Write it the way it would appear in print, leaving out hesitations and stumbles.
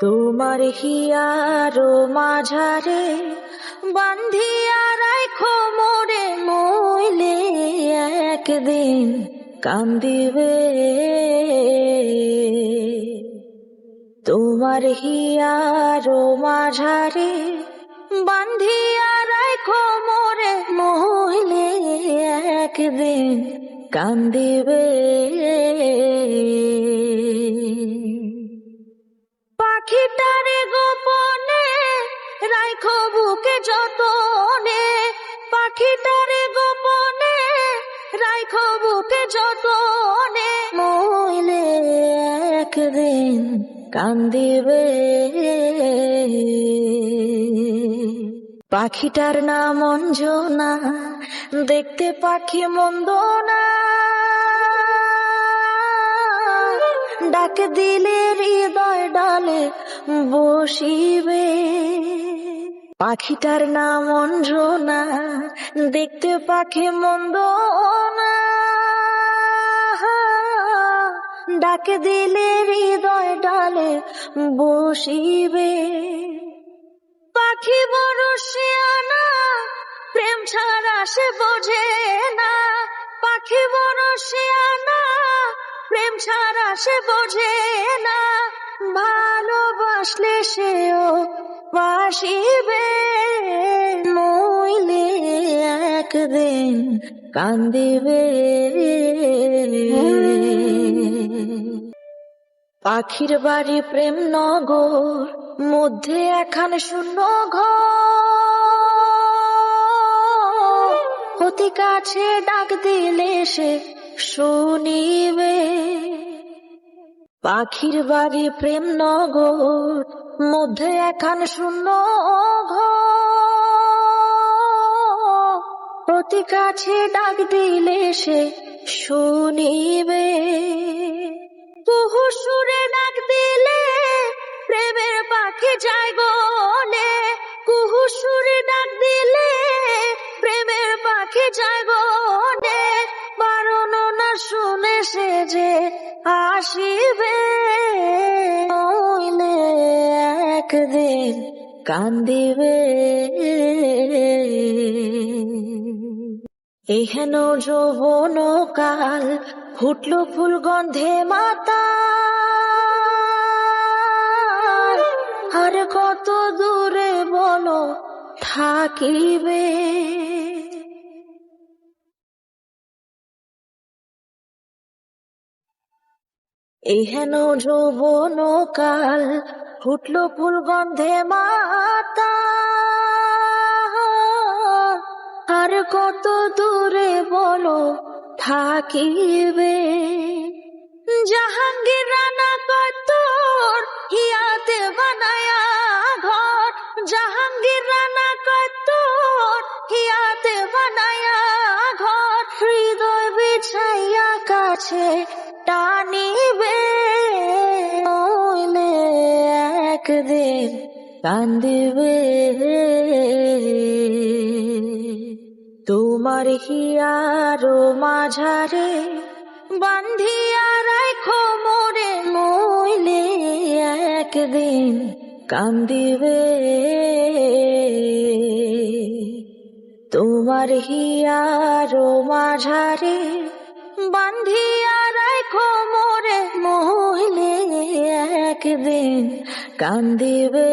তোমার হিয়ারো মাঝারে বান্ধিয়া রাখো মোরে, নইলে একদিন কান্দিবে। তোমার হিয়ারো মাঝারে বান্ধিয়া রাখো মোরে, নইলে একদিন কান্দিবে। পাখিটারে গোপনে রাখো বুকে যতনে, পাখিটারে গোপনে রাখো বুকে যতনে, নইলে একদিন কান্দিবে। পাখিটার নাম অঞ্জনা, দেখতে পাখি মন্দ না, ডাক দিলে হৃদয় ডালে বসিবে। পাখিটার নাম অঞ্জনা, দেখতে পাখি মন্দ না, ডাক দিলে হৃদয় ডালে বসিবে। পাখি বড় শিয়ানা, প্রেম ছাড়া সে বোঝে না, পাখি বড় শিয়ানা, প্রেম ছাড়া সে বোঝে না, ভালোবাসলে সেও বাসিবে, নইলে একদিন কান্দিবে। পাখির বাড়ি প্রেম নগর, মধ্যে একখান শূন্য ঘর, অতি কাছে ডাক দিলে সে শুনিবে। পাখির বাড়ি প্রেম নগর, মধ্যে একখান শূন্য ঘর, অতি কাছে ডাক দিলে সে শুনিবে। কুহু সুরে ডাক দিলে প্রেমের পাখি যায় গলে, কুহু সুরে ডাক দিলে প্রেমের পাখি যায় গলে, বারণ না শুনে সে যে আসিবে, নইলে একদিন কান্দিবে। এহেন যৌবন কাল, ফুটলো ফুল গন্ধে মাতা, আর কত দূরে বলো থাকিবে। এহেন যৌবন কাল, ফুটলো ফুল গন্ধে মাতা, আর কত দূরে বলো থাকিবে। জাহাঙ্গীর রানা কতর হিয়াতে বানায়া ঘর, জাহাঙ্গীর রানা কতর হিয়াতে বানায়া ঘর, হৃদয় বিছাইয়া কাছে টানিবে, নইলে একদিন কান্দিবে। তোমার হিয়ারো মাঝারে বান্ধিয়া রাখো মোরে, নইলে একদিন কান্দিবে। তোমার হিয়ারো মাঝারে বান্ধিয়া রাখো মোরে, নইলে একদিন কান্দিবে।